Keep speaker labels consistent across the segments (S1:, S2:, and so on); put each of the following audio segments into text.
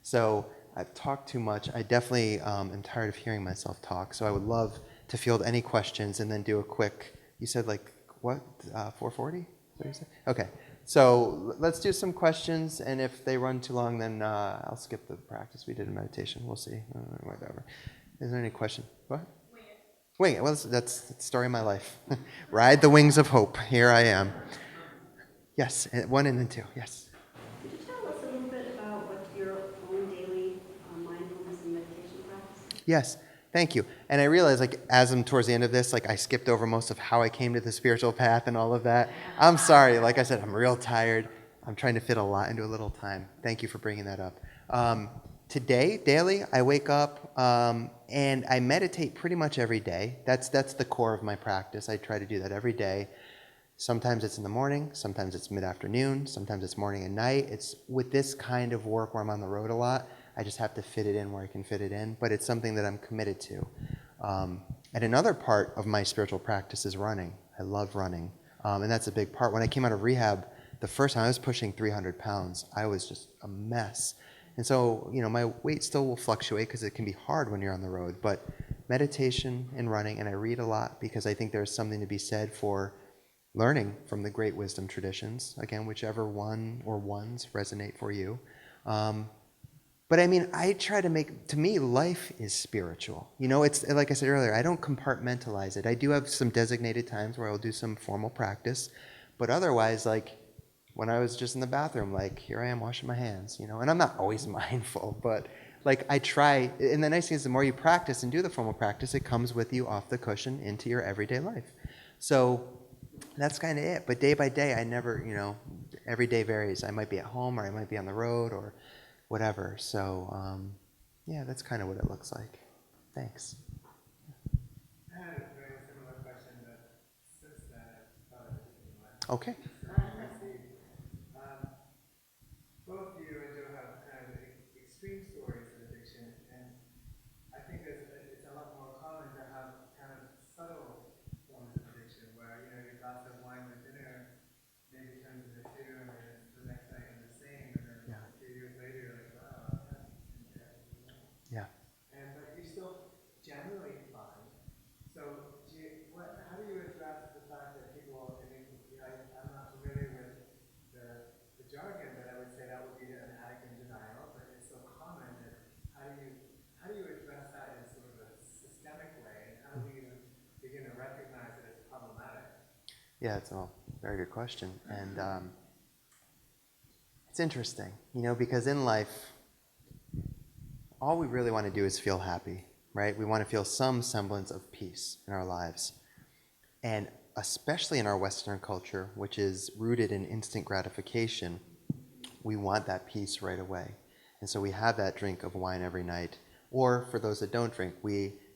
S1: So I've talked too much. I definitely am tired of hearing myself talk. So I would love to field any questions and then do a quick, you said like, what, 4:40? Is that what you said? Okay. So let's do some questions, and if they run too long, then I'll skip the practice we did in meditation. We'll see. Whatever. Is there any question? What? Wing it. Well, that's the story of my life. Ride the wings of hope. Here I am. Yes, one and then two. Yes.
S2: Could you tell us a little bit about what your own daily mindfulness and meditation practice is?
S1: Yes. Thank you. And I realize, like, as I'm towards the end of this, like, I skipped over most of how I came to the spiritual path and all of that. I'm sorry. Like I said, I'm real tired. I'm trying to fit a lot into a little time. Thank you for bringing that up. Today, daily, I wake up and I meditate pretty much every day. That's the core of my practice. I try to do that every day. Sometimes it's in the morning, sometimes it's mid-afternoon, sometimes it's morning and night. It's with this kind of work where I'm on the road a lot, I just have to fit it in where I can fit it in, but it's something that I'm committed to. And another part of my spiritual practice is running. I love running, and that's a big part. When I came out of rehab, the first time I was pushing 300 pounds. I was just a mess. And so, my weight still will fluctuate because it can be hard when you're on the road, but meditation and running, and I read a lot because I think there's something to be said for learning from the great wisdom traditions, again, whichever one or ones resonate for you. But I mean, I try to to me, life is spiritual. It's like I said earlier, I don't compartmentalize it. I do have some designated times where I'll do some formal practice, but otherwise, like when I was just in the bathroom, like here I am washing my hands, and I'm not always mindful, but like I try, and the nice thing is the more you practice and do the formal practice, it comes with you off the cushion into your everyday life. So that's kind of it. But day by day, I never, every day varies. I might be at home or I might be on the road or whatever. So, yeah, that's kind of what it looks like. Thanks.
S3: I had a very similar question, but since then I've thought of it in my
S1: Okay.
S3: both you and Joe have kind of extreme stories of addiction, and I think it's a lot more common to have kind of subtle forms of addiction, where your glass of wine with dinner maybe turns into two, and then the next night you're the same, and then
S1: Yeah.
S3: a few years later you're like, wow, that didn't get me.
S1: Yeah.
S3: But you're still generally fine. So, how do you address the fact that people? I mean, I'm not familiar with the jargon, but I would say that would be an addict in denial. But it's so common that how do you address that in sort of a systemic way, and how do we even begin to recognize that it's problematic?
S1: Yeah, it's a very good question. And it's interesting, because in life, all we really want to do is feel happy, right? We want to feel some semblance of peace in our lives. And especially in our Western culture, which is rooted in instant gratification, we want that peace right away. And so we have that drink of wine every night. Or for those that don't drink,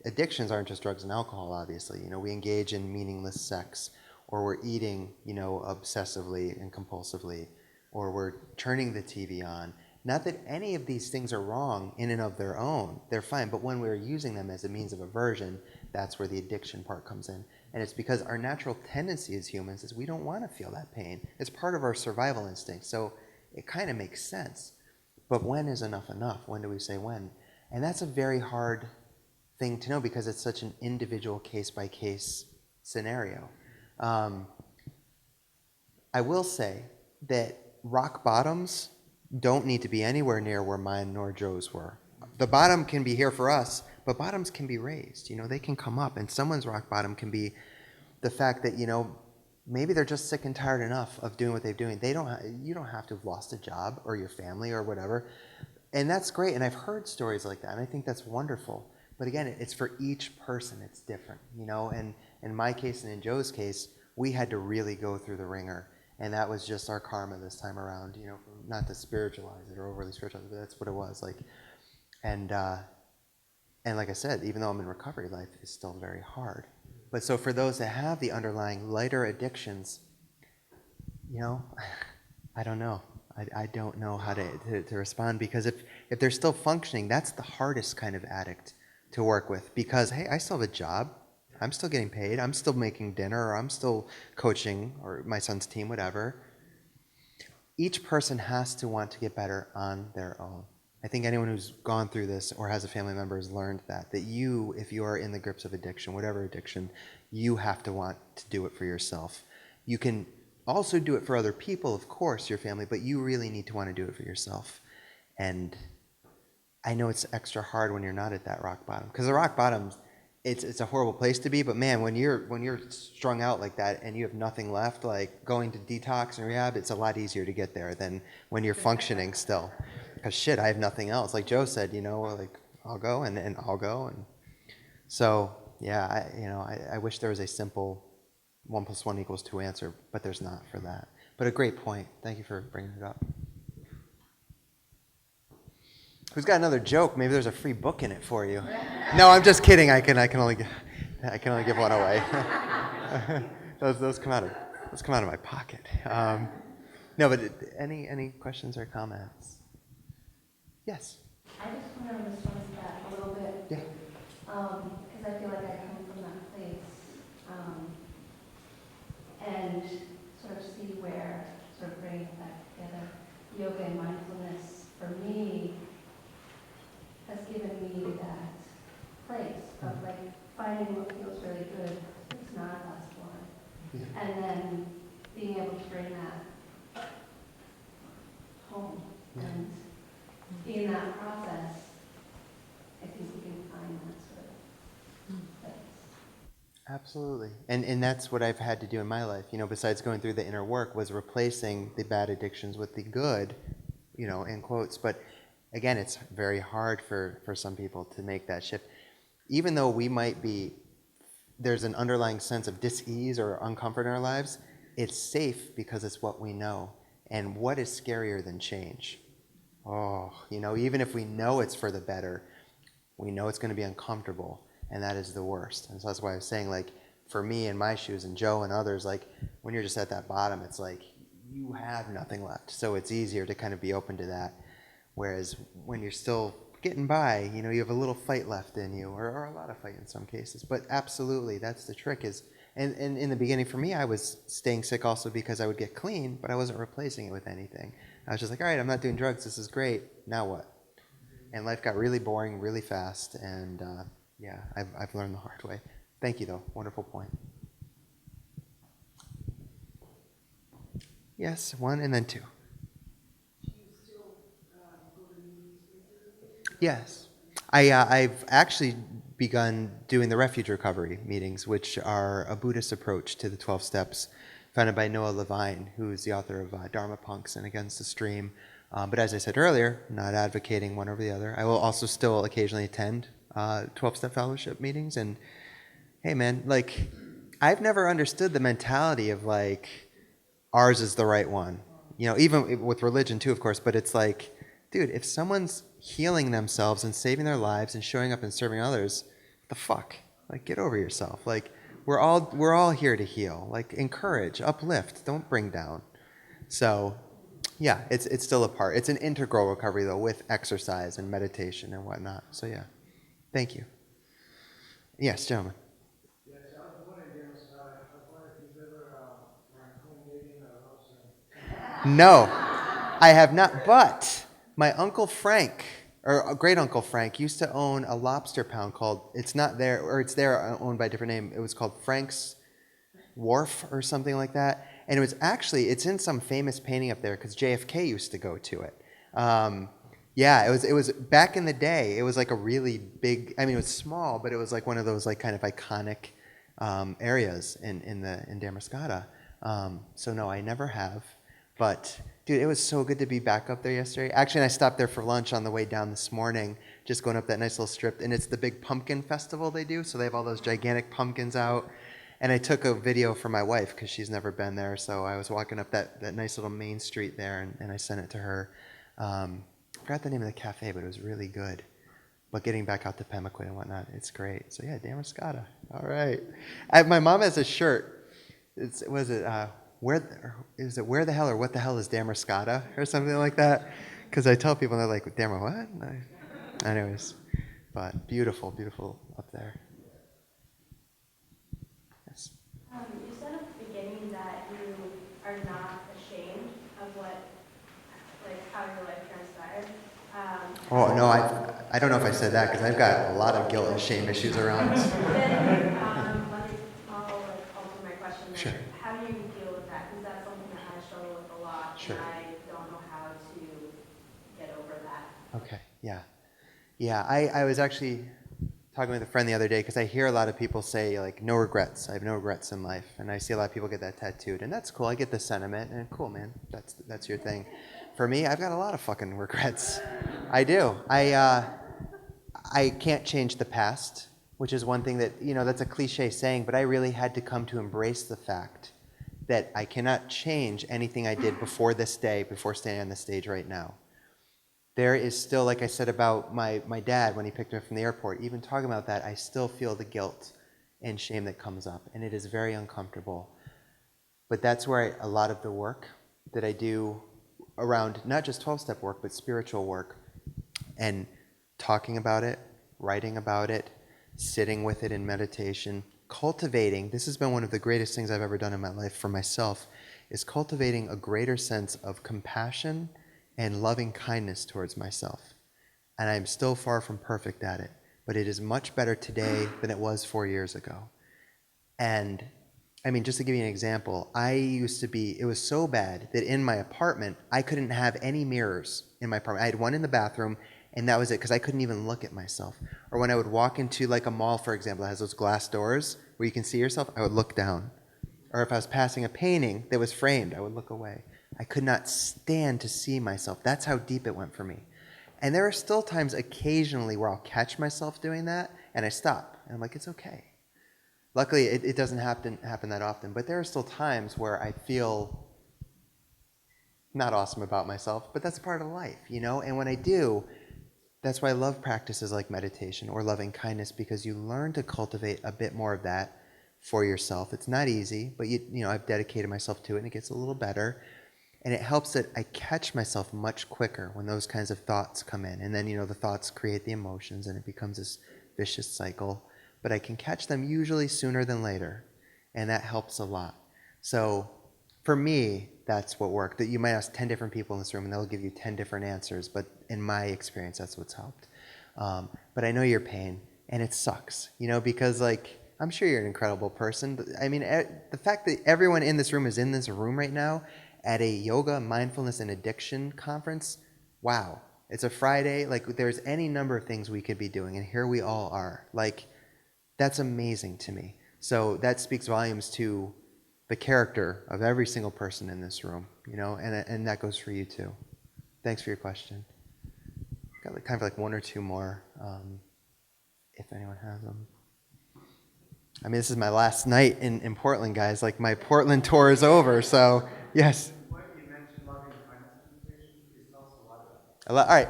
S1: addictions aren't just drugs and alcohol, obviously. We engage in meaningless sex, or we're eating, obsessively and compulsively, or we're turning the TV on. Not that any of these things are wrong in and of their own. They're fine. But when we're using them as a means of aversion, that's where the addiction part comes in. And it's because our natural tendency as humans is we don't want to feel that pain. It's part of our survival instinct. So it kind of makes sense. But when is enough enough? When do we say when? And that's a very hard thing to know because it's such an individual case-by-case scenario. I will say that rock bottoms don't need to be anywhere near where mine nor Joe's were. The bottom can be here for us, but bottoms can be raised. They can come up, and someone's rock bottom can be the fact that maybe they're just sick and tired enough of doing what they're doing. You don't have to have lost a job or your family or whatever, and that's great. And I've heard stories like that, and I think that's wonderful. But again, it's for each person. It's different, And in my case and in Joe's case, we had to really go through the ringer. And that was just our karma this time around, not to spiritualize it or overly spiritualize it, but that's what it was like. And like I said, even though I'm in recovery, life is still very hard. But so for those that have the underlying lighter addictions, I don't know. I don't know how to respond because if they're still functioning, that's the hardest kind of addict to work with because, hey, I still have a job. I'm still getting paid. I'm still making dinner, or I'm still coaching, or my son's team, whatever. Each person has to want to get better on their own. I think anyone who's gone through this or has a family member has learned that you, if you are in the grips of addiction, whatever addiction, you have to want to do it for yourself. You can also do it for other people, of course, your family, but you really need to want to do it for yourself. And I know it's extra hard when you're not at that rock bottom, because the rock bottom, it's a horrible place to be. But man, when you're strung out like that and you have nothing left, like going to detox and rehab, it's a lot easier to get there than when you're functioning still. Because shit, I have nothing else. Like Joe said, like I'll go and I'll go, and so yeah, I wish there was a simple 1+1=2 answer, but there's not for that. But a great point. Thank you for bringing it up. Who's got another joke? Maybe there's a free book in it for you. No, I'm just kidding. I can only give one away. those come out of my pocket. No, but any questions or comments? Yes.
S4: I just want to respond to that a little bit.
S1: Yeah.
S4: Because I feel like I come from that place, and sort of see where, sort of bringing it back together, yoga and mindfulness for me has given me that place of like finding what feels really good. It's not us one.
S1: Yeah.
S4: And then being able to bring that home.
S1: Yeah.
S4: And in that process, I think we can find that sort of place.
S1: Absolutely. And that's what I've had to do in my life, besides going through the inner work, was replacing the bad addictions with the good, in quotes. But again, it's very hard for some people to make that shift. Even though there's an underlying sense of dis-ease or uncomfort in our lives, it's safe because it's what we know. And what is scarier than change? Oh, even if we know it's for the better, we know it's going to be uncomfortable, and that is the worst. And so that's why I was saying, like, for me in my shoes and Joe and others, like, when you're just at that bottom, it's like you have nothing left. So it's easier to kind of be open to that. Whereas when you're still getting by, you have a little fight left in you, or a lot of fight in some cases. But absolutely, that's the trick is, and in the beginning for me, I was staying sick also because I would get clean, but I wasn't replacing it with anything. I was just like, all right, I'm not doing drugs. This is great. Now what? And life got really boring really fast. And yeah, I've learned the hard way. Thank you, though. Wonderful point. Yes, one and then two. Yes. I've actually begun doing the refuge recovery meetings, which are a Buddhist approach to the 12 steps founded by Noah Levine, who is the author of Dharma Punks and Against the Stream. But as I said earlier, not advocating one over the other. I will also still occasionally attend 12-step fellowship meetings. And hey, man, like, I've never understood the mentality of, like, ours is the right one. Even with religion too, of course, but it's like, dude, if someone's healing themselves and saving their lives and showing up and serving others, the fuck? Like, get over yourself. Like, we're all here to heal. Like, encourage, uplift, don't bring down. So, yeah, it's still a part. It's an integral recovery, though, with exercise and meditation and whatnot. So, yeah. Thank you. Yes, gentlemen.
S3: Yes, I was wondering, James, I was wondering if you've ever clean or lotion.
S1: No, I have not. But my Uncle Frank, or great Uncle Frank, used to own a lobster pound called, it's not there, or it's there owned by a different name. It was called Frank's Wharf or something like that. And it was actually, it's in some famous painting up there because JFK used to go to it. Yeah, it was back in the day. It was like a really big, it was small, but it was like one of those like kind of iconic areas in Damariscotta. So no, I never have. But dude, it was so good to be back up there yesterday. Actually, I stopped there for lunch on the way down this morning, just going up that nice little strip. And it's the big pumpkin festival they do. So they have all those gigantic pumpkins out. And I took a video for my wife because she's never been there. So I was walking up that nice little main street there, and I sent it to her. I forgot the name of the cafe, but it was really good. But getting back out to Pemaquid and whatnot, it's great. So yeah, Damariscotta. All right. My mom has a shirt. Where the hell or what the hell is Damariscotta or something like that? Because I tell people, and they're like, Damar what? Anyways, but beautiful, beautiful up there. Yes.
S2: You said at the beginning that you are not ashamed of how your life transpired.
S1: Oh, no, I don't know if I said that because I've got a lot of guilt and shame issues around.
S2: Then, I'll do my question then.
S1: Sure.
S2: How do you deal with that? Because that's something that I struggle with a lot,
S1: Sure.
S2: and I don't know how to get over that.
S1: Okay, yeah. Yeah, I was actually talking with a friend the other day because I hear a lot of people say, like, no regrets. I have no regrets in life. And I see a lot of people get that tattooed. And that's cool. I get the sentiment. And cool, man. That's your thing. For me, I've got a lot of fucking regrets. I do. I can't change the past, which is one thing that, that's a cliche saying, but I really had to come to embrace the fact that I cannot change anything I did before this day, before standing on the stage right now. There is still, like I said about my dad when he picked me up from the airport, even talking about that, I still feel the guilt and shame that comes up, and it is very uncomfortable. But that's where a lot of the work that I do around not just 12-step work, but spiritual work, and talking about it, writing about it, sitting with it in meditation, cultivating, this has been one of the greatest things I've ever done in my life for myself, is cultivating a greater sense of compassion and loving kindness towards myself. And I'm still far from perfect at it, but it is much better today than it was 4 years ago. And I mean, just to give you an example, it was so bad that in my apartment, I couldn't have any mirrors in my apartment. I had one in the bathroom, and that was it, because I couldn't even look at myself. Or when I would walk into like a mall, for example, that has those glass doors where you can see yourself, I would look down. Or if I was passing a painting that was framed, I would look away. I could not stand to see myself. That's how deep it went for me. And there are still times occasionally where I'll catch myself doing that, and I stop. And I'm like, it's okay. Luckily, it doesn't happen that often, but there are still times where I feel not awesome about myself, but that's part of life, And when I do, that's why I love practices like meditation or loving kindness, because you learn to cultivate a bit more of that for yourself. It's not easy, but I've dedicated myself to it, and it gets a little better. And it helps that I catch myself much quicker when those kinds of thoughts come in. And then, the thoughts create the emotions, and it becomes this vicious cycle. But I can catch them usually sooner than later, and that helps a lot. So for me, that's what worked. That you might ask 10 different people in this room, and they'll give you 10 different answers. But in my experience, that's what's helped. But I know your pain, and it sucks, because I'm sure you're an incredible person. But I mean, the fact that everyone in this room is in this room right now at a yoga, mindfulness, and addiction conference, wow. It's a Friday. There's any number of things we could be doing, and here we all are. That's amazing to me. So that speaks volumes to the character of every single person in this room, and that goes for you too. Thanks for your question. Got kind of one or two more, if anyone has them. I mean, this is my last night in Portland, guys. My Portland tour is over, so yes.
S3: What you mentioned loving kindness meditation, please tell us a lot about that.
S1: All right,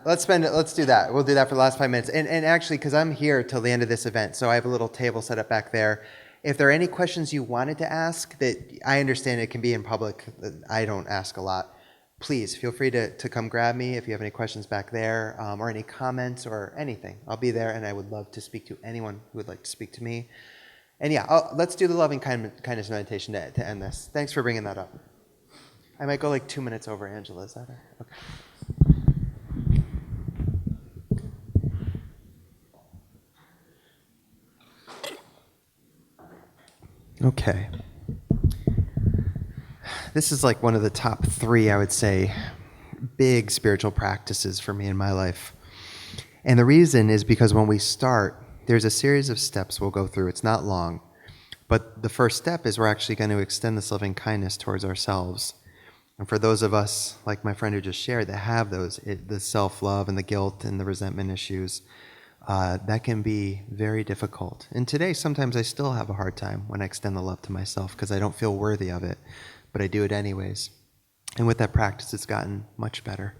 S1: let's do that. We'll do that for the last 5 minutes. And actually, because I'm here till the end of this event, so I have a little table set up back there. If there are any questions you wanted to ask that I understand it can be in public, I don't ask a lot, please feel free to come grab me if you have any questions back there, or any comments or anything. I'll be there, and I would love to speak to anyone who would like to speak to me. And yeah, let's do the loving kindness meditation to end this. Thanks for bringing that up. I might go 2 minutes over, Angela. Is that okay? Okay. This is one of the top 3, I would say, big spiritual practices for me in my life. And the reason is because when we start, there's a series of steps we'll go through. It's not long. But the first step is we're actually going to extend this loving kindness towards ourselves. And for those of us, like my friend who just shared, that have the self-love and the guilt and the resentment issues, that can be very difficult. And today, sometimes I still have a hard time when I extend the love to myself because I don't feel worthy of it, but I do it anyways. And with that practice, it's gotten much better.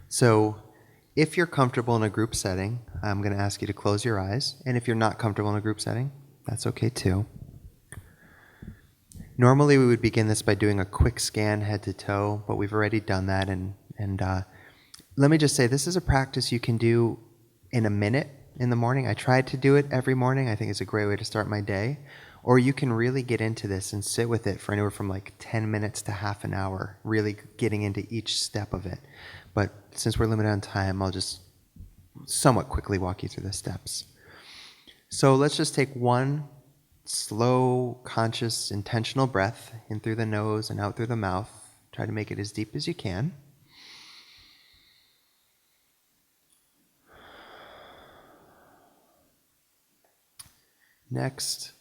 S1: So if you're comfortable in a group setting, I'm going to ask you to close your eyes. And if you're not comfortable in a group setting, that's okay too. Normally, we would begin this by doing a quick scan head to toe, but we've already done that. And let me just say, this is a practice you can do in a minute in the morning. I try to do it every morning. I think it's a great way to start my day. Or you can really get into this and sit with it for anywhere from 10 minutes to half an hour, really getting into each step of it. But since we're limited on time, I'll just somewhat quickly walk you through the steps. So let's just take one slow, conscious, intentional breath in through the nose and out through the mouth. Try to make it as deep as you can. Next,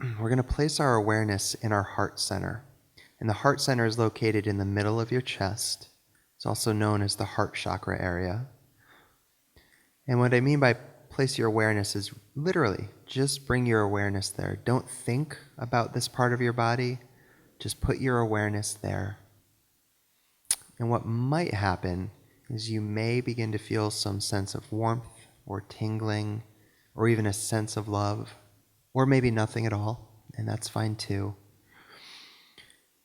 S1: we're going to place our awareness in our heart center. And the heart center is located in the middle of your chest. It's also known as the heart chakra area. And what I mean by place your awareness is literally just bring your awareness there. Don't think about this part of your body. Just put your awareness there. And what might happen is you may begin to feel some sense of warmth or tingling or even a sense of love, or maybe nothing at all, and that's fine too.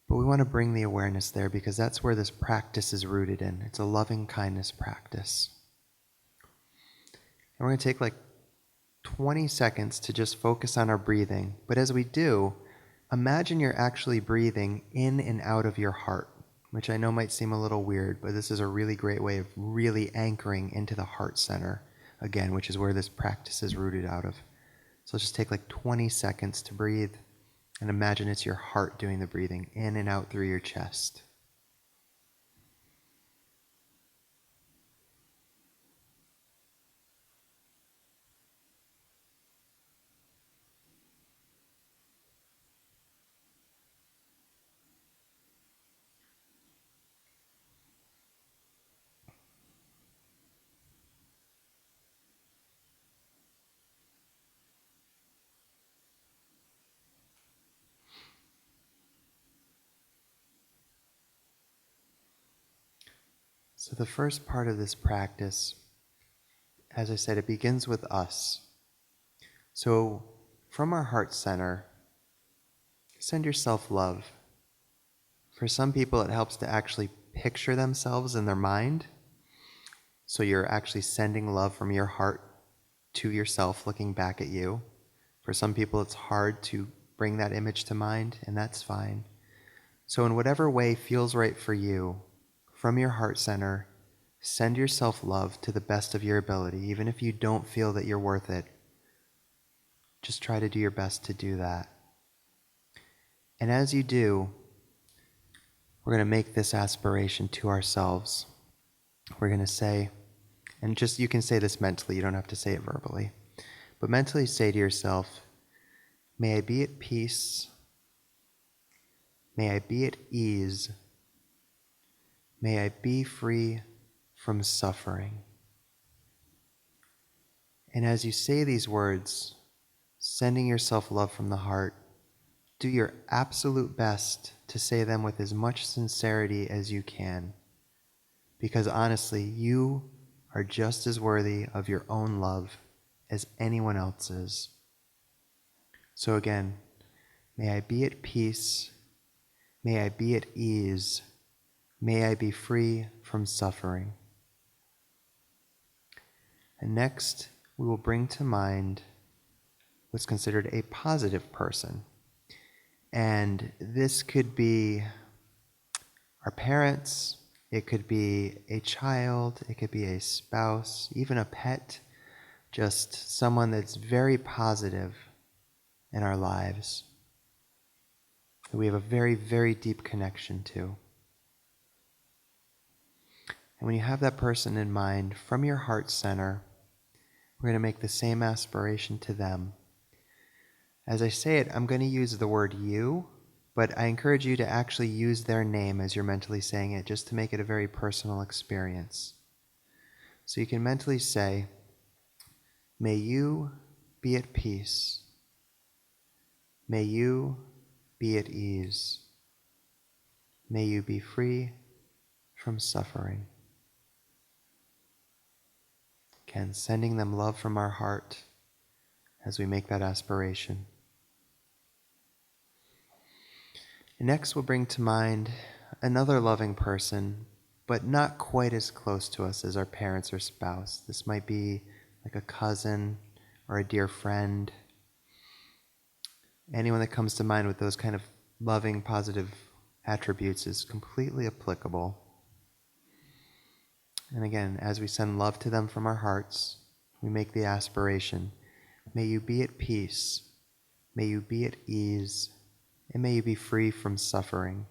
S1: But we want to bring the awareness there because that's where this practice is rooted in. It's a loving kindness practice. And we're going to take like 20 seconds to just focus on our breathing. But as we do, imagine you're actually breathing in and out of your heart, which I know might seem a little weird, but this is a really great way of really anchoring into the heart center, again, which is where this practice is rooted out of. So let's just take like 20 seconds to breathe and imagine it's your heart doing the breathing in and out through your chest. So the first part of this practice, as I said, it begins with us. So from our heart center, send yourself love. For some people, it helps to actually picture themselves in their mind. So you're actually sending love from your heart to yourself, looking back at you. For some people, it's hard to bring that image to mind, and that's fine. So in whatever way feels right for you, from your heart center, send yourself love to the best of your ability. Even if you don't feel that you're worth it, just try to do your best to do that. And as you do, we're going to make this aspiration to ourselves. We're going to say, and just you can say this mentally, you don't have to say it verbally, but mentally say to yourself, may I be at peace, may I be at ease, may I be free from suffering. And as you say these words, sending yourself love from the heart, do your absolute best to say them with as much sincerity as you can. Because honestly, you are just as worthy of your own love as anyone else is. So again, may I be at peace, may I be at ease, may I be free from suffering. And next, we will bring to mind what's considered a positive person. And this could be our parents, it could be a child, it could be a spouse, even a pet, just someone that's very positive in our lives, that we have a very, very deep connection to. And when you have that person in mind, from your heart center, we're going to make the same aspiration to them. As I say it, I'm going to use the word you, but I encourage you to actually use their name as you're mentally saying it, just to make it a very personal experience. So you can mentally say, may you be at peace. May you be at ease. May you be free from suffering. Again, sending them love from our heart as we make that aspiration. And next, we'll bring to mind another loving person, but not quite as close to us as our parents or spouse. This might be like a cousin or a dear friend. Anyone that comes to mind with those kind of loving, positive attributes is completely applicable. And again, as we send love to them from our hearts, we make the aspiration, may you be at peace, may you be at ease, and may you be free from suffering.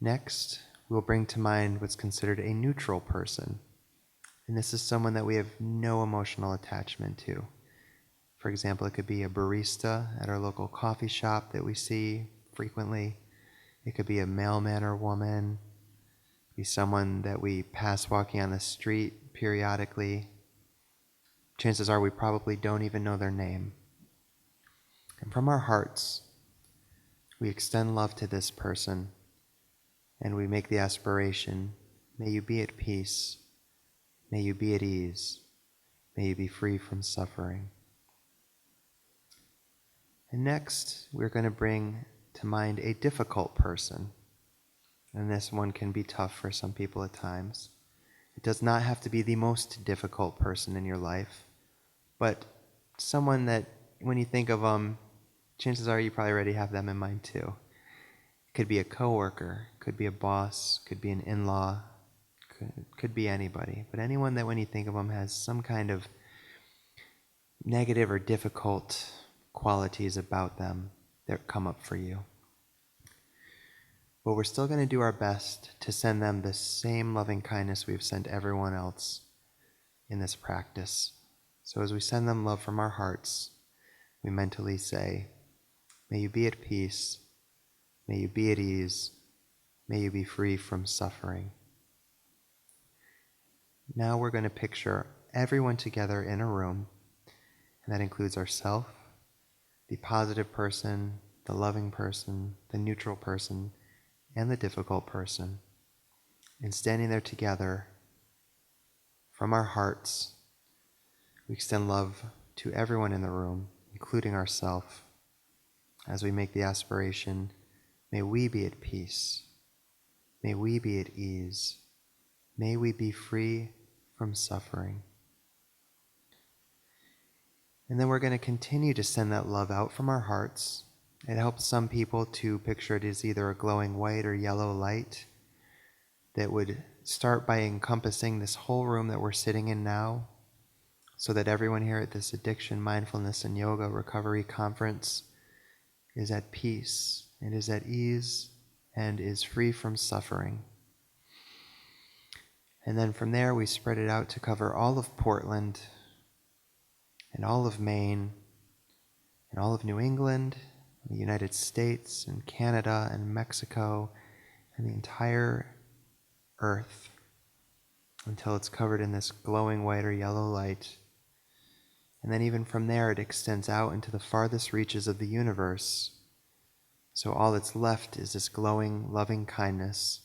S1: Next, we'll bring to mind what's considered a neutral person. And this is someone that we have no emotional attachment to. For example, it could be a barista at our local coffee shop that we see frequently. It could be a mailman or woman. It could be someone that we pass walking on the street periodically. Chances are we probably don't even know their name. And from our hearts, we extend love to this person, and we make the aspiration, may you be at peace, may you be at ease, may you be free from suffering. And next, we're going to bring to mind a difficult person. And this one can be tough for some people at times. It does not have to be the most difficult person in your life, but someone that when you think of them, chances are you probably already have them in mind too. It could be a coworker, could be a boss, could be an in-law, could be anybody. But anyone that when you think of them has some kind of negative or difficult qualities about them that come up for you. But we're still going to do our best to send them the same loving kindness we've sent everyone else in this practice. So as we send them love from our hearts, we mentally say, may you be at peace, may you be at ease, may you be free from suffering. Now we're going to picture everyone together in a room, and that includes ourselves, the positive person, the loving person, the neutral person, and the difficult person. And standing there together, from our hearts, we extend love to everyone in the room, including ourselves, as we make the aspiration, may we be at peace, may we be at ease, may we be free from suffering. And then we're going to continue to send that love out from our hearts. It helps some people to picture it as either a glowing white or yellow light that would start by encompassing this whole room that we're sitting in now, so that everyone here at this Addiction, Mindfulness, and Yoga Recovery Conference is at peace and is at ease and is free from suffering. And then from there we spread it out to cover all of Portland and all of Maine and all of New England, the United States and Canada and Mexico and the entire earth until it's covered in this glowing white or yellow light. And then even from there it extends out into the farthest reaches of the universe. So all that's left is this glowing, loving kindness.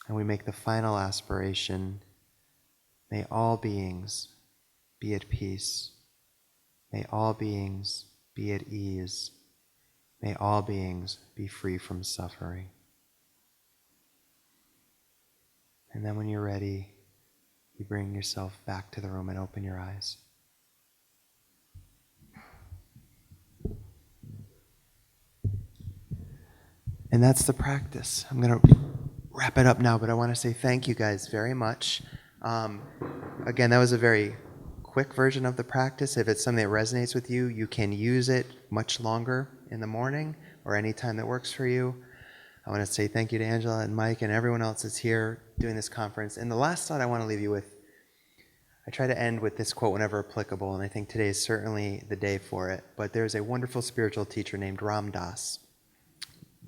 S1: And we make the final aspiration, may all beings be at peace. May all beings be at ease. May all beings be free from suffering. And then when you're ready, you bring yourself back to the room and open your eyes. And that's the practice. I'm going to wrap it up now, but I want to say thank you guys very much. Again, that was a very quick version of the practice. If it's something that resonates with you, you can use it much longer in the morning or any time that works for you. I want to say thank you to Angela and Mike and everyone else that's here doing this conference. And the last thought I want to leave you with, I try to end with this quote whenever applicable, and I think today is certainly the day for it. But there's a wonderful spiritual teacher named Ram Dass,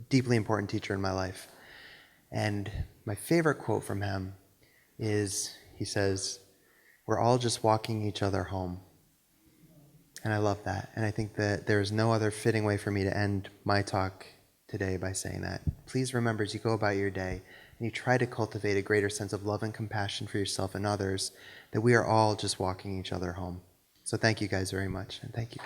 S1: deeply important teacher in my life. And my favorite quote from him is, he says, we're all just walking each other home. And I love that. And I think that there's no other fitting way for me to end my talk today by saying that. Please remember as you go about your day and you try to cultivate a greater sense of love and compassion for yourself and others, that we are all just walking each other home. So thank you guys very much, and thank you.